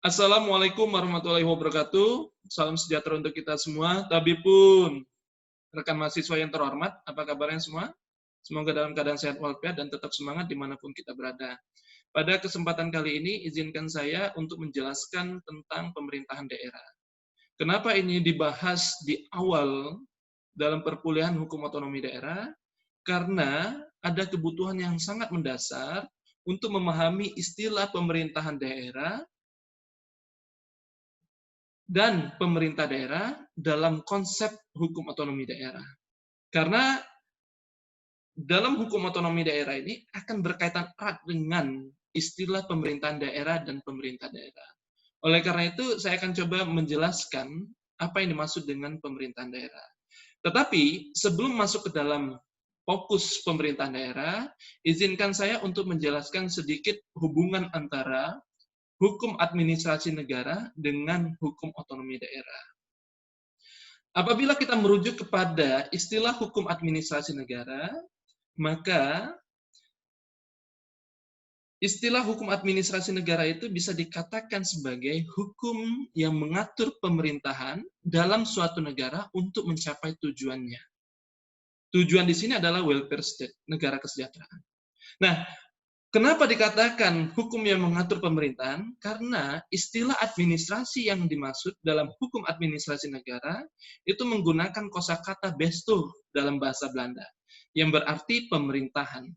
Assalamualaikum warahmatullahi wabarakatuh. Salam sejahtera untuk kita semua. Tapi pun, rekan mahasiswa yang terhormat, apa kabarnya semua? Semoga dalam keadaan sehat walafiat dan tetap semangat dimanapun kita berada. Pada kesempatan kali ini, izinkan saya untuk menjelaskan tentang pemerintahan daerah. Kenapa ini dibahas di awal dalam perkuliahan hukum otonomi daerah? Karena ada kebutuhan yang sangat mendasar untuk memahami istilah pemerintahan daerah dan pemerintah daerah dalam konsep hukum otonomi daerah. Karena dalam hukum otonomi daerah ini akan berkaitan erat dengan istilah pemerintahan daerah dan pemerintah daerah. Oleh karena itu, saya akan coba menjelaskan apa yang dimaksud dengan pemerintahan daerah. Tetapi sebelum masuk ke dalam fokus pemerintahan daerah, izinkan saya untuk menjelaskan sedikit hubungan antara hukum administrasi negara dengan hukum otonomi daerah. Apabila kita merujuk kepada istilah hukum administrasi negara, maka istilah hukum administrasi negara itu bisa dikatakan sebagai hukum yang mengatur pemerintahan dalam suatu negara untuk mencapai tujuannya. Tujuan di sini adalah welfare state, negara kesejahteraan. Nah, kenapa dikatakan hukum yang mengatur pemerintahan? Karena istilah administrasi yang dimaksud dalam hukum administrasi negara itu menggunakan kosakata bestuur dalam bahasa Belanda, yang berarti pemerintahan.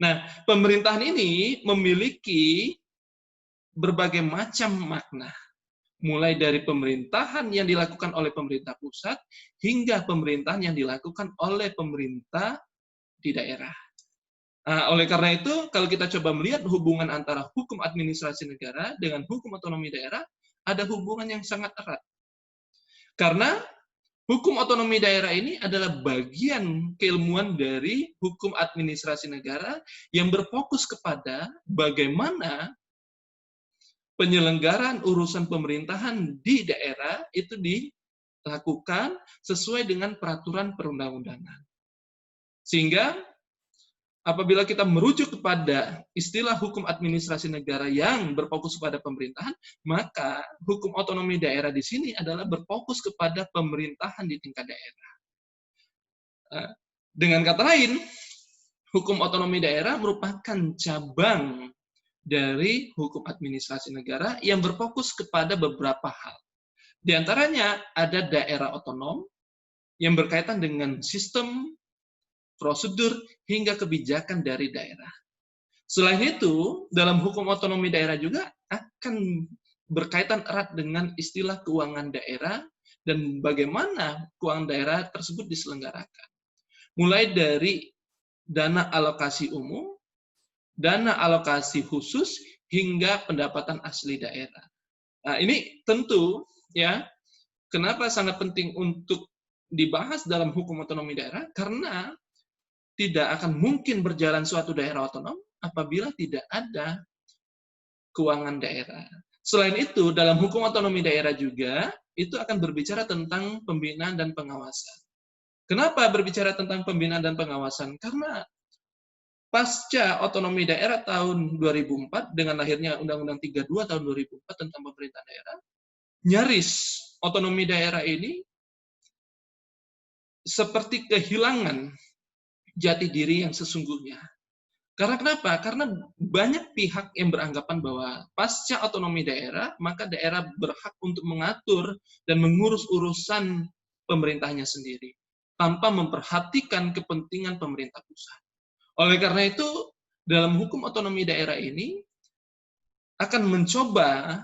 Nah, pemerintahan ini memiliki berbagai macam makna, mulai dari pemerintahan yang dilakukan oleh pemerintah pusat hingga pemerintahan yang dilakukan oleh pemerintah di daerah. Nah, oleh karena itu, kalau kita coba melihat hubungan antara hukum administrasi negara dengan hukum otonomi daerah, ada hubungan yang sangat erat. Karena hukum otonomi daerah ini adalah bagian keilmuan dari hukum administrasi negara yang berfokus kepada bagaimana penyelenggaraan urusan pemerintahan di daerah itu dilakukan sesuai dengan peraturan perundang-undangan. Sehingga apabila kita merujuk kepada istilah hukum administrasi negara yang berfokus pada pemerintahan, maka hukum otonomi daerah di sini adalah berfokus kepada pemerintahan di tingkat daerah. Dengan kata lain, hukum otonomi daerah merupakan cabang dari hukum administrasi negara yang berfokus kepada beberapa hal. Di antaranya ada daerah otonom yang berkaitan dengan sistem, prosedur, hingga kebijakan dari daerah. Selain itu, dalam hukum otonomi daerah juga akan berkaitan erat dengan istilah keuangan daerah dan bagaimana keuangan daerah tersebut diselenggarakan. Mulai dari dana alokasi umum, dana alokasi khusus, hingga pendapatan asli daerah. Nah, ini tentu ya, kenapa sangat penting untuk dibahas dalam hukum otonomi daerah? Karena tidak akan mungkin berjalan suatu daerah otonom apabila tidak ada keuangan daerah. Selain itu, dalam hukum otonomi daerah juga, itu akan berbicara tentang pembinaan dan pengawasan. Kenapa berbicara tentang pembinaan dan pengawasan? Karena pasca otonomi daerah tahun 2004, dengan lahirnya Undang-Undang 32 tahun 2004 tentang pemerintahan daerah, nyaris otonomi daerah ini seperti kehilangan jati diri yang sesungguhnya. Karena kenapa? Karena banyak pihak yang beranggapan bahwa pasca otonomi daerah, maka daerah berhak untuk mengatur dan mengurus urusan pemerintahnya sendiri, tanpa memperhatikan kepentingan pemerintah pusat. Oleh karena itu, dalam hukum otonomi daerah ini akan mencoba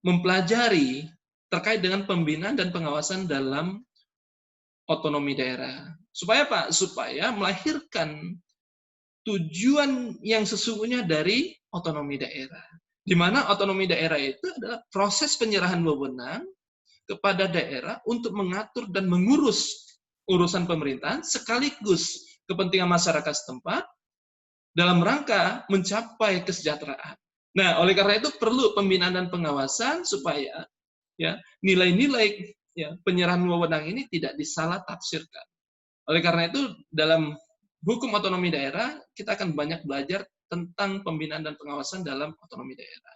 mempelajari terkait dengan pembinaan dan pengawasan dalam otonomi daerah. Supaya apa? Supaya melahirkan tujuan yang sesungguhnya dari otonomi daerah. Di mana otonomi daerah itu adalah proses penyerahan wewenang kepada daerah untuk mengatur dan mengurus urusan pemerintahan sekaligus kepentingan masyarakat setempat dalam rangka mencapai kesejahteraan. Nah, oleh karena itu perlu pembinaan dan pengawasan supaya ya nilai-nilai ya penyerahan wewenang ini tidak disalah tafsirkan. Oleh karena itu dalam hukum otonomi daerah kita akan banyak belajar tentang pembinaan dan pengawasan dalam otonomi daerah.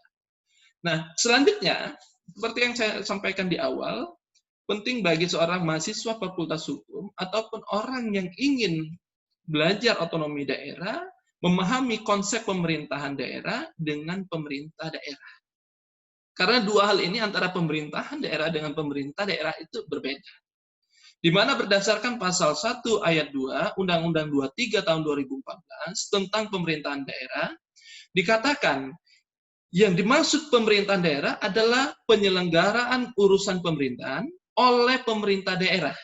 Nah, selanjutnya, seperti yang saya sampaikan di awal, penting bagi seorang mahasiswa Fakultas Hukum ataupun orang yang ingin belajar otonomi daerah, memahami konsep pemerintahan daerah dengan pemerintah daerah. Karena dua hal ini antara pemerintahan daerah dengan pemerintah daerah itu berbeda. Di mana berdasarkan pasal 1 ayat 2 Undang-Undang 23 tahun 2014 tentang pemerintahan daerah, dikatakan yang dimaksud pemerintahan daerah adalah penyelenggaraan urusan pemerintahan oleh pemerintah daerah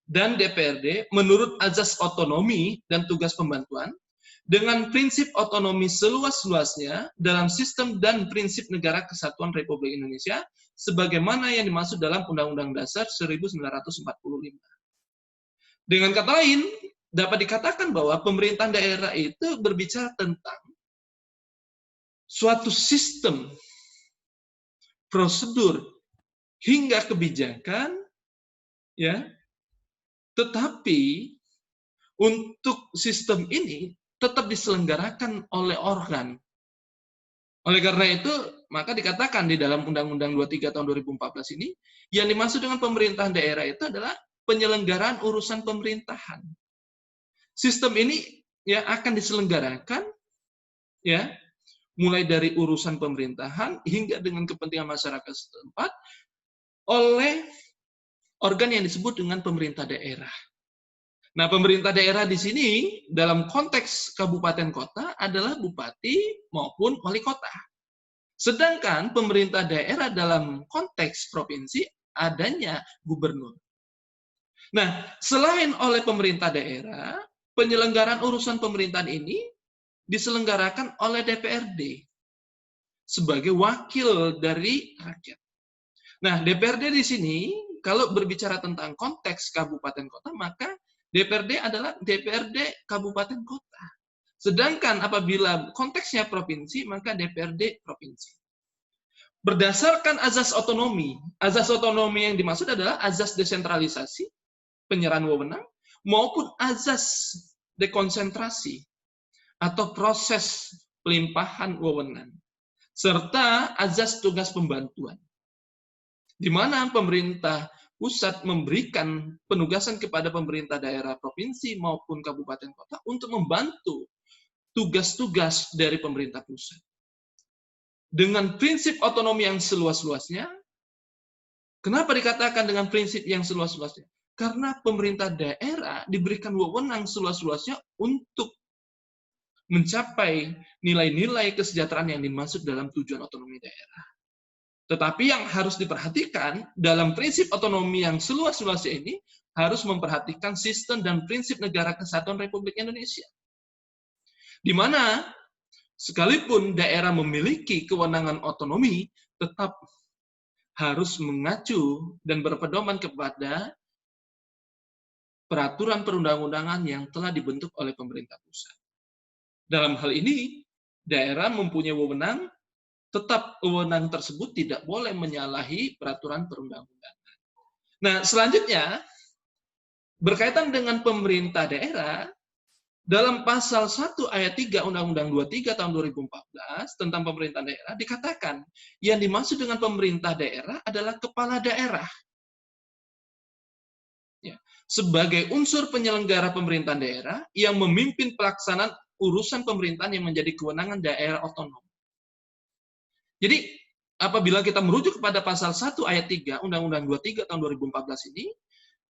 dan DPRD menurut azas otonomi dan tugas pembantuan dengan prinsip otonomi seluas-luasnya dalam sistem dan prinsip negara kesatuan Republik Indonesia sebagaimana yang dimaksud dalam Undang-Undang Dasar 1945. Dengan kata lain, dapat dikatakan bahwa pemerintahan daerah itu berbicara tentang suatu sistem, prosedur, hingga kebijakan, ya. Tetapi untuk sistem ini tetap diselenggarakan oleh organ. Oleh karena itu, maka dikatakan di dalam Undang-Undang 23 tahun 2014 ini, yang dimaksud dengan pemerintahan daerah itu adalah penyelenggaraan urusan pemerintahan. Sistem ini ya akan diselenggarakan ya mulai dari urusan pemerintahan hingga dengan kepentingan masyarakat setempat oleh organ yang disebut dengan pemerintah daerah. Nah, pemerintah daerah di sini dalam konteks kabupaten kota adalah bupati maupun wali kota. Sedangkan pemerintah daerah dalam konteks provinsi adanya gubernur. Nah, selain oleh pemerintah daerah, penyelenggaraan urusan pemerintahan ini diselenggarakan oleh DPRD sebagai wakil dari rakyat. Nah, DPRD di sini kalau berbicara tentang konteks kabupaten kota, maka DPRD adalah DPRD kabupaten kota. Sedangkan apabila konteksnya provinsi, maka DPRD provinsi. Berdasarkan azas otonomi yang dimaksud adalah azas desentralisasi, penyerahan wewenang, maupun azas dekonsentrasi atau proses pelimpahan wewenang, serta azas tugas pembantuan, di mana pemerintah pusat memberikan penugasan kepada pemerintah daerah provinsi maupun kabupaten kota untuk membantu tugas-tugas dari pemerintah pusat. Dengan prinsip otonomi yang seluas-luasnya, kenapa dikatakan dengan prinsip yang seluas-luasnya? Karena pemerintah daerah diberikan wewenang seluas-luasnya untuk mencapai nilai-nilai kesejahteraan yang dimaksud dalam tujuan otonomi daerah. Tetapi yang harus diperhatikan dalam prinsip otonomi yang seluas-luasnya ini harus memperhatikan sistem dan prinsip negara kesatuan Republik Indonesia. Di mana sekalipun daerah memiliki kewenangan otonomi, tetap harus mengacu dan berpedoman kepada peraturan perundang-undangan yang telah dibentuk oleh pemerintah pusat. Dalam hal ini, daerah mempunyai wewenang, tetap wewenang tersebut tidak boleh menyalahi peraturan perundang-undangan. Nah, selanjutnya, berkaitan dengan pemerintah daerah, dalam pasal 1 ayat 3 Undang-Undang 23 tahun 2014 tentang pemerintah daerah dikatakan yang dimaksud dengan pemerintah daerah adalah kepala daerah. Ya, sebagai unsur penyelenggara pemerintahan daerah yang memimpin pelaksanaan urusan pemerintahan yang menjadi kewenangan daerah otonom. Jadi, apabila kita merujuk kepada pasal 1 ayat 3 Undang-Undang 23 tahun 2014 ini,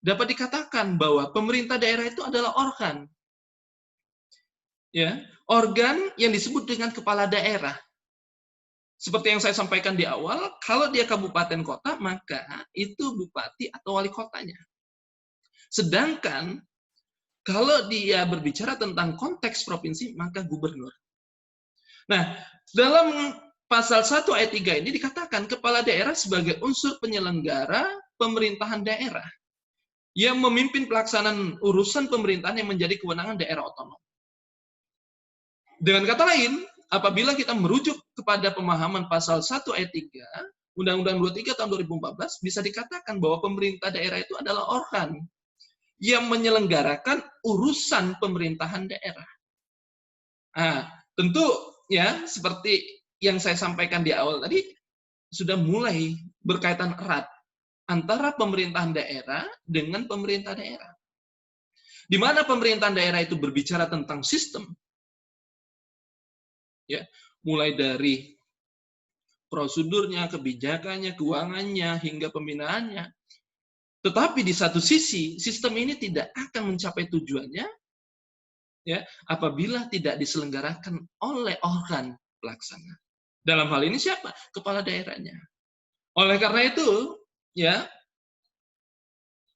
dapat dikatakan bahwa pemerintah daerah itu adalah organ. Ya, organ yang disebut dengan kepala daerah. Seperti yang saya sampaikan di awal, kalau dia kabupaten kota, maka itu bupati atau wali kotanya. Sedangkan kalau dia berbicara tentang konteks provinsi, maka gubernur. Nah, dalam pasal 1 ayat 3 ini dikatakan kepala daerah sebagai unsur penyelenggara pemerintahan daerah yang memimpin pelaksanaan urusan pemerintahan yang menjadi kewenangan daerah otonom. Dengan kata lain, apabila kita merujuk kepada pemahaman pasal 1 ayat 3, Undang-Undang 23 tahun 2014, bisa dikatakan bahwa pemerintah daerah itu adalah organ yang menyelenggarakan urusan pemerintahan daerah. Nah, tentu ya seperti yang saya sampaikan di awal tadi sudah mulai berkaitan erat antara pemerintahan daerah dengan pemerintah daerah. Di mana pemerintahan daerah itu berbicara tentang sistem, ya, mulai dari prosedurnya, kebijakannya, keuangannya, hingga pembinaannya. Tetapi di satu sisi, sistem ini tidak akan mencapai tujuannya, ya, apabila tidak diselenggarakan oleh organ pelaksana. Dalam hal ini siapa? Kepala daerahnya. Oleh karena itu, ya,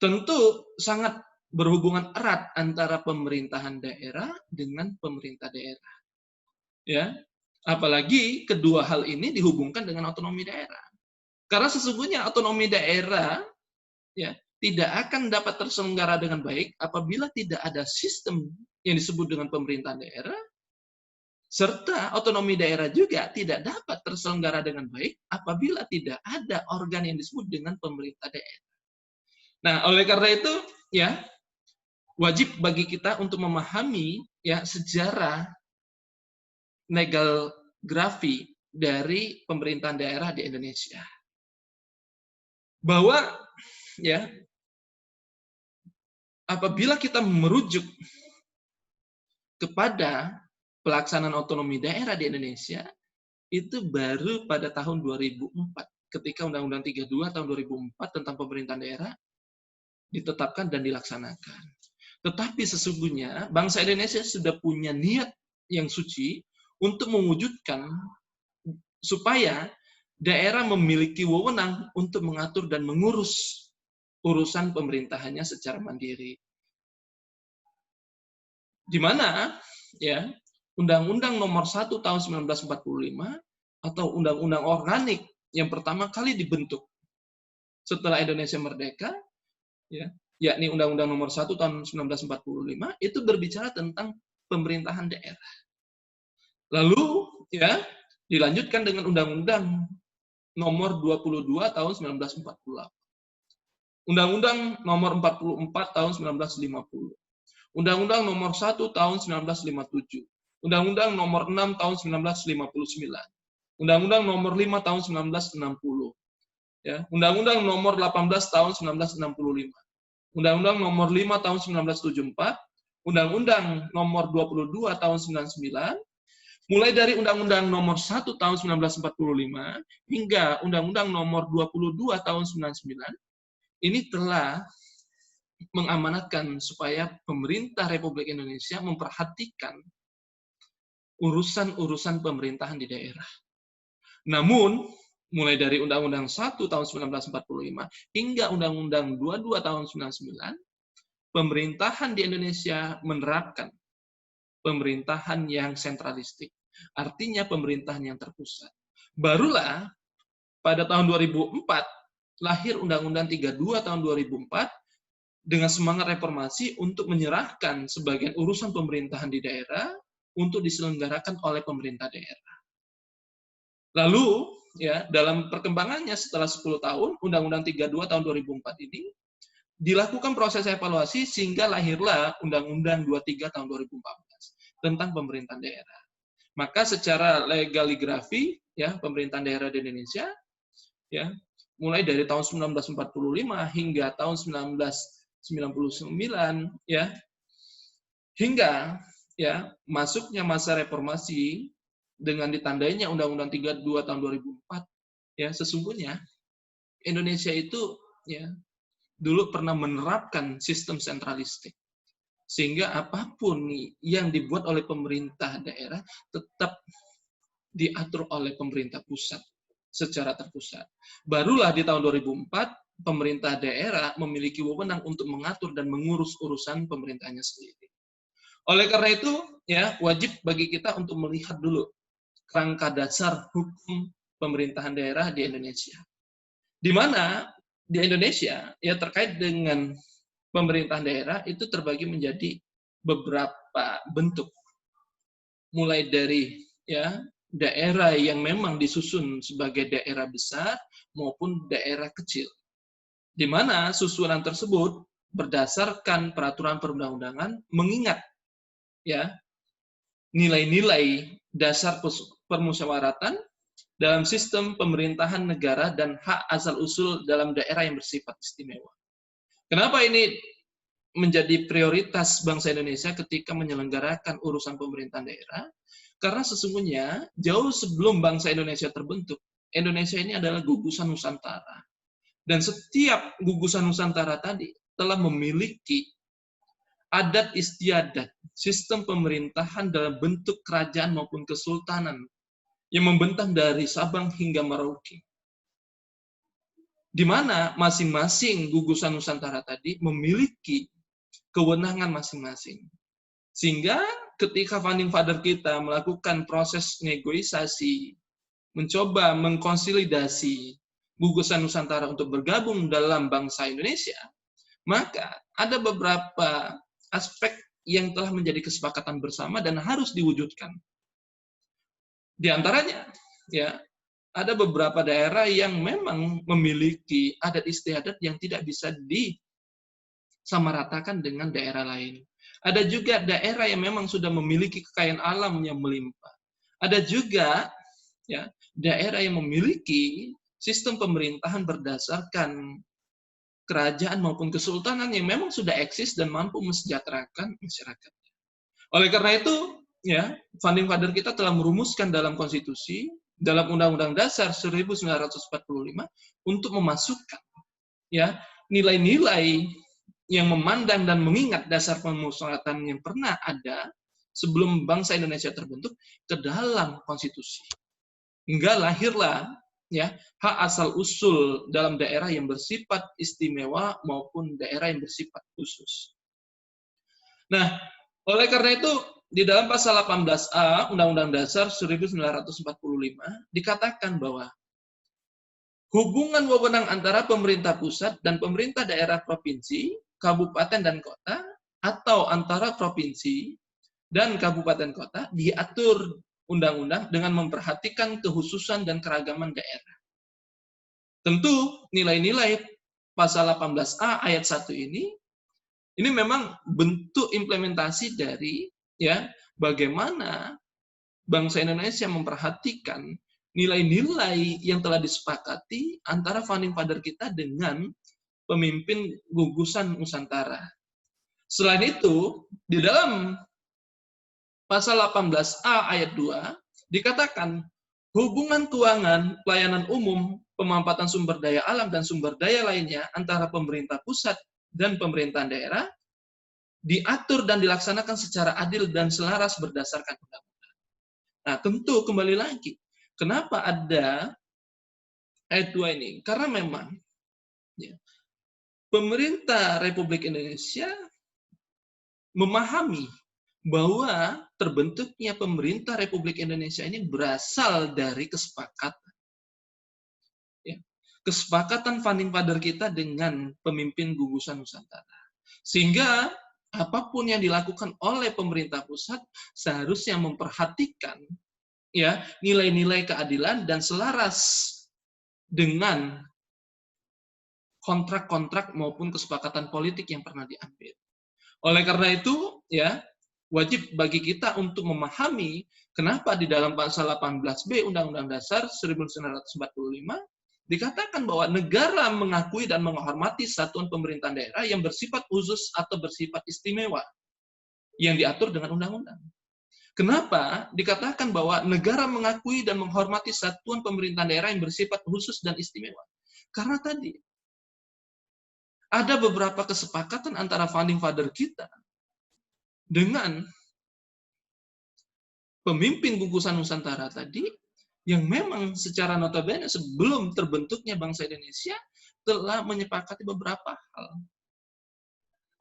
tentu sangat berhubungan erat antara pemerintahan daerah dengan pemerintah daerah. Ya, apalagi kedua hal ini dihubungkan dengan otonomi daerah. Karena sesungguhnya otonomi daerah, ya, tidak akan dapat terselenggara dengan baik apabila tidak ada sistem yang disebut dengan pemerintahan daerah, serta otonomi daerah juga tidak dapat terselenggara dengan baik apabila tidak ada organ yang disebut dengan pemerintah daerah. Nah, oleh karena itu, ya, wajib bagi kita untuk memahami, ya, sejarah legal grafi dari pemerintahan daerah di Indonesia. Bahwa, ya, apabila kita merujuk kepada pelaksanaan otonomi daerah di Indonesia, itu baru pada tahun 2004, ketika Undang-Undang 32 tahun 2004 tentang pemerintahan daerah ditetapkan dan dilaksanakan. Tetapi sesungguhnya bangsa Indonesia sudah punya niat yang suci untuk mewujudkan supaya daerah memiliki wewenang untuk mengatur dan mengurus urusan pemerintahannya secara mandiri. Di mana, ya, Undang-Undang Nomor 1 Tahun 1945 atau Undang-Undang Organik yang pertama kali dibentuk setelah Indonesia merdeka, ya, yakni Undang-Undang Nomor 1 Tahun 1945 itu berbicara tentang pemerintahan daerah. Lalu, ya, dilanjutkan dengan Undang-Undang Nomor 22 Tahun 1948. Undang-Undang Nomor 44 Tahun 1950. Undang-Undang Nomor 1 Tahun 1957. Undang-Undang Nomor 6 Tahun 1959. Undang-Undang Nomor 5 Tahun 1960. Ya, Undang-Undang Nomor 18 Tahun 1965. Undang-Undang Nomor 5 Tahun 1974. Undang-Undang Nomor 22 Tahun 99. Mulai dari Undang-Undang Nomor 1 Tahun 1945 hingga Undang-Undang Nomor 22 Tahun 99, ini telah mengamanatkan supaya pemerintah Republik Indonesia memperhatikan urusan-urusan pemerintahan di daerah. Namun, mulai dari Undang-Undang 1 Tahun 1945 hingga Undang-Undang 22 Tahun 99, pemerintahan di Indonesia menerapkan pemerintahan yang sentralistik. Artinya pemerintahan yang terpusat. Barulah pada tahun 2004 lahir Undang-Undang 32 tahun 2004 dengan semangat reformasi untuk menyerahkan sebagian urusan pemerintahan di daerah untuk diselenggarakan oleh pemerintah daerah. Lalu, ya, dalam perkembangannya setelah 10 tahun, Undang-Undang 32 tahun 2004 ini dilakukan proses evaluasi sehingga lahirlah Undang-Undang 23 tahun 2014 tentang pemerintahan daerah. Maka secara legaligrafi, ya, pemerintahan daerah di Indonesia, ya, mulai dari tahun 1945 hingga tahun 1999, ya, hingga, ya, masuknya masa reformasi dengan ditandainya Undang-Undang 32 tahun 2004, ya, sesungguhnya Indonesia itu, ya, dulu pernah menerapkan sistem sentralistik. Sehingga apapun yang dibuat oleh pemerintah daerah tetap diatur oleh pemerintah pusat secara terpusat. Barulah di tahun 2004, pemerintah daerah memiliki wewenang untuk mengatur dan mengurus urusan pemerintahnya sendiri. Oleh karena itu, ya, wajib bagi kita untuk melihat dulu kerangka dasar hukum pemerintahan daerah di Indonesia. Di mana di Indonesia, ya, terkait dengan pemerintahan daerah itu terbagi menjadi beberapa bentuk. Mulai dari, ya, daerah yang memang disusun sebagai daerah besar maupun daerah kecil. Di mana susunan tersebut berdasarkan peraturan perundang-undangan mengingat, ya, nilai-nilai dasar permusyawaratan dalam sistem pemerintahan negara dan hak asal-usul dalam daerah yang bersifat istimewa. Kenapa ini menjadi prioritas bangsa Indonesia ketika menyelenggarakan urusan pemerintahan daerah? Karena sesungguhnya jauh sebelum bangsa Indonesia terbentuk, Indonesia ini adalah gugusan Nusantara. Dan setiap gugusan Nusantara tadi telah memiliki adat istiadat, sistem pemerintahan dalam bentuk kerajaan maupun kesultanan yang membentang dari Sabang hingga Merauke. Di mana masing-masing gugusan Nusantara tadi memiliki kewenangan masing-masing. Sehingga ketika founding father kita melakukan proses negosiasi, mencoba mengkonsolidasi gugusan Nusantara untuk bergabung dalam bangsa Indonesia, maka ada beberapa aspek yang telah menjadi kesepakatan bersama dan harus diwujudkan. Di antaranya, ya, ada beberapa daerah yang memang memiliki adat istiadat yang tidak bisa disamaratakan dengan daerah lain. Ada juga daerah yang memang sudah memiliki kekayaan alam yang melimpah. Ada juga, ya, daerah yang memiliki sistem pemerintahan berdasarkan kerajaan maupun kesultanan yang memang sudah eksis dan mampu mesejahterakan masyarakat. Oleh karena itu, ya, founding father kita telah merumuskan dalam konstitusi, dalam Undang-Undang Dasar 1945 untuk memasukkan, ya, nilai-nilai yang memandang dan mengingat dasar pemusyawaratan yang pernah ada sebelum bangsa Indonesia terbentuk ke dalam konstitusi. Hingga lahirlah, ya, hak asal usul dalam daerah yang bersifat istimewa maupun daerah yang bersifat khusus. Nah, oleh karena itu di dalam pasal 18A Undang-Undang Dasar 1945 dikatakan bahwa hubungan wewenang antara pemerintah pusat dan pemerintah daerah provinsi, kabupaten dan kota atau antara provinsi dan kabupaten kota diatur undang-undang dengan memperhatikan kekhususan dan keragaman daerah. Tentu nilai-nilai pasal 18A ayat 1 ini memang bentuk implementasi dari, ya, bagaimana bangsa Indonesia memperhatikan nilai-nilai yang telah disepakati antara founding father kita dengan pemimpin gugusan Nusantara. Selain itu, di dalam pasal 18A ayat 2 dikatakan hubungan keuangan, pelayanan umum, pemampatan sumber daya alam dan sumber daya lainnya antara pemerintah pusat dan pemerintahan daerah diatur dan dilaksanakan secara adil dan selaras berdasarkan undang-undang. Nah, tentu kembali lagi, kenapa ada ayat 2 ini? Karena memang, ya, pemerintah Republik Indonesia memahami bahwa terbentuknya pemerintah Republik Indonesia ini berasal dari kesepakatan. Ya, kesepakatan founding father kita dengan pemimpin gugusan Nusantara. Sehingga apapun yang dilakukan oleh pemerintah pusat seharusnya memperhatikan, ya, nilai-nilai keadilan dan selaras dengan kontrak-kontrak maupun kesepakatan politik yang pernah diambil. Oleh karena itu, ya, wajib bagi kita untuk memahami kenapa di dalam pasal 18B Undang-Undang Dasar 1945 dikatakan bahwa negara mengakui dan menghormati satuan pemerintahan daerah yang bersifat khusus atau bersifat istimewa yang diatur dengan undang-undang. Kenapa dikatakan bahwa negara mengakui dan menghormati satuan pemerintahan daerah yang bersifat khusus dan istimewa? Karena tadi ada beberapa kesepakatan antara founding father kita dengan pemimpin gugusan Nusantara tadi yang memang secara notabene sebelum terbentuknya bangsa Indonesia telah menyepakati beberapa hal.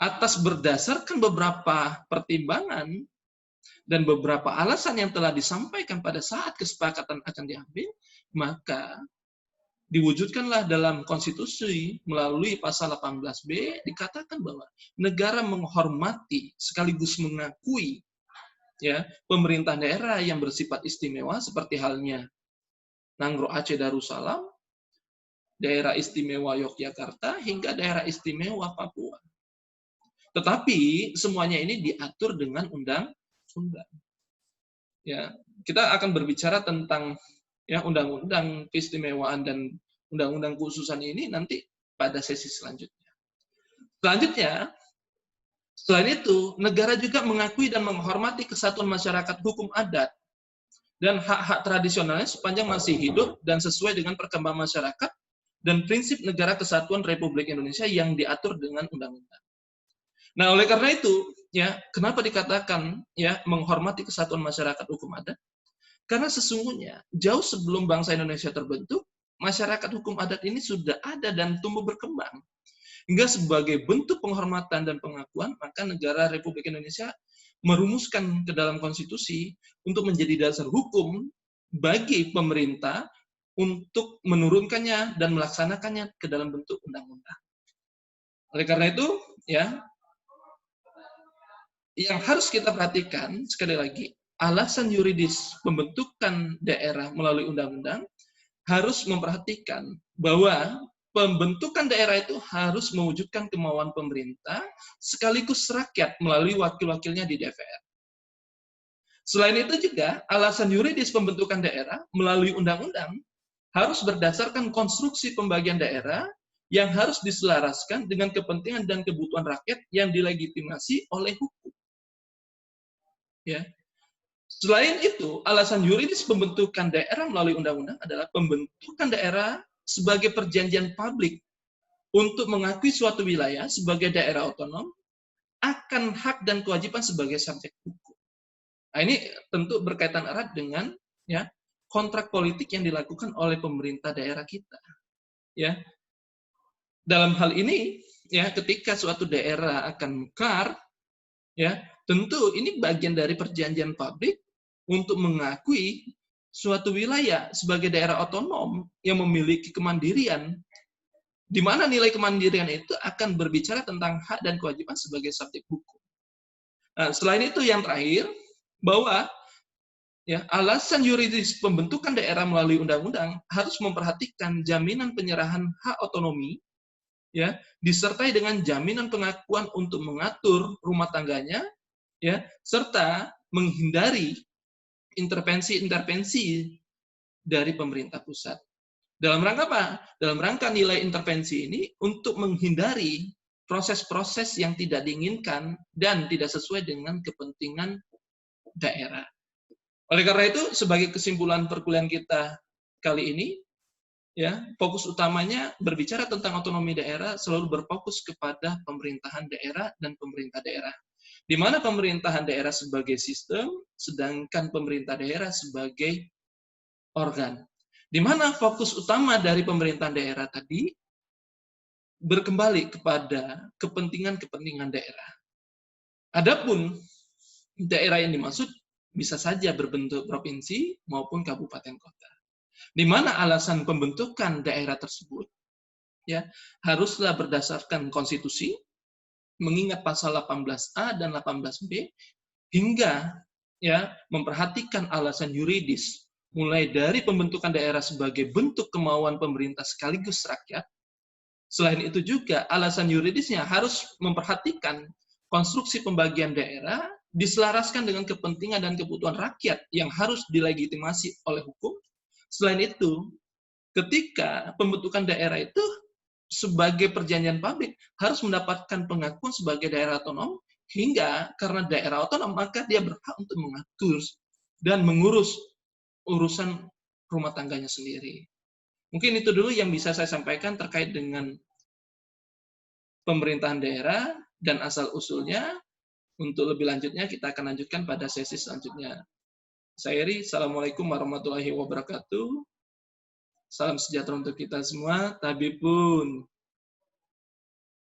Atas berdasarkan beberapa pertimbangan dan beberapa alasan yang telah disampaikan pada saat kesepakatan akan diambil, maka diwujudkanlah dalam konstitusi melalui pasal 18B dikatakan bahwa negara menghormati sekaligus mengakui, ya, pemerintah daerah yang bersifat istimewa seperti halnya Nangro Aceh Darussalam, daerah istimewa Yogyakarta, hingga daerah istimewa Papua. Tetapi semuanya ini diatur dengan undang-undang. Ya, kita akan berbicara tentang ya undang-undang keistimewaan dan undang-undang khususan ini nanti pada sesi selanjutnya. Selanjutnya, selain itu, negara juga mengakui dan menghormati kesatuan masyarakat hukum adat dan hak-hak tradisionalnya sepanjang masih hidup dan sesuai dengan perkembangan masyarakat dan prinsip negara kesatuan Republik Indonesia yang diatur dengan undang-undang. Nah, oleh karena itu, ya, kenapa dikatakan ya menghormati kesatuan masyarakat hukum adat? Karena sesungguhnya jauh sebelum bangsa Indonesia terbentuk, masyarakat hukum adat ini sudah ada dan tumbuh berkembang. Hingga sebagai bentuk penghormatan dan pengakuan, maka negara Republik Indonesia merumuskan ke dalam konstitusi untuk menjadi dasar hukum bagi pemerintah untuk menurunkannya dan melaksanakannya ke dalam bentuk undang-undang. Oleh karena itu, ya, yang harus kita perhatikan sekali lagi, alasan yuridis pembentukan daerah melalui undang-undang harus memperhatikan bahwa pembentukan daerah itu harus mewujudkan kemauan pemerintah sekaligus rakyat melalui wakil-wakilnya di DPR. Selain itu juga, alasan yuridis pembentukan daerah melalui undang-undang harus berdasarkan konstruksi pembagian daerah yang harus diselaraskan dengan kepentingan dan kebutuhan rakyat yang dilegitimasi oleh hukum. Ya. Selain itu, alasan yuridis pembentukan daerah melalui undang-undang adalah pembentukan daerah sebagai perjanjian publik untuk mengakui suatu wilayah sebagai daerah otonom akan hak dan kewajiban sebagai subjek hukum. Nah, ini tentu berkaitan erat dengan ya kontrak politik yang dilakukan oleh pemerintah daerah kita. Ya, dalam hal ini, ya ketika suatu daerah akan mekar, ya tentu ini bagian dari perjanjian publik untuk mengakui suatu wilayah sebagai daerah otonom yang memiliki kemandirian, di mana nilai kemandirian itu akan berbicara tentang hak dan kewajiban sebagai subjek hukum. Nah, selain itu yang terakhir, bahwa ya, alasan yuridis pembentukan daerah melalui undang-undang harus memperhatikan jaminan penyerahan hak otonomi, ya, disertai dengan jaminan pengakuan untuk mengatur rumah tangganya, ya, serta menghindari intervensi-intervensi dari pemerintah pusat. Dalam rangka apa? Dalam rangka nilai intervensi ini untuk menghindari proses-proses yang tidak diinginkan dan tidak sesuai dengan kepentingan daerah. Oleh karena itu, sebagai kesimpulan perkuliahan kita kali ini, ya, fokus utamanya berbicara tentang otonomi daerah selalu berfokus kepada pemerintahan daerah dan pemerintah daerah. Di mana pemerintahan daerah sebagai sistem, sedangkan pemerintah daerah sebagai organ. Di mana fokus utama dari pemerintahan daerah tadi berkembali kepada kepentingan-kepentingan daerah. Adapun daerah yang dimaksud bisa saja berbentuk provinsi maupun kabupaten kota. Di mana alasan pembentukan daerah tersebut ya haruslah berdasarkan konstitusi, mengingat pasal 18A dan 18B, hingga ya memperhatikan alasan yuridis mulai dari pembentukan daerah sebagai bentuk kemauan pemerintah sekaligus rakyat. Selain itu juga alasan yuridisnya harus memperhatikan konstruksi pembagian daerah diselaraskan dengan kepentingan dan kebutuhan rakyat yang harus dilegitimasi oleh hukum. Selain itu, ketika pembentukan daerah itu sebagai perjanjian publik harus mendapatkan pengakuan sebagai daerah otonom, hingga karena daerah otonom maka dia berhak untuk mengatur dan mengurus urusan rumah tangganya sendiri. Mungkin itu dulu yang bisa saya sampaikan terkait dengan pemerintahan daerah dan asal-usulnya. Untuk lebih lanjutnya kita akan lanjutkan pada sesi selanjutnya. Saya Eri, Assalamualaikum warahmatullahi wabarakatuh. Salam sejahtera untuk kita semua. Tabibun.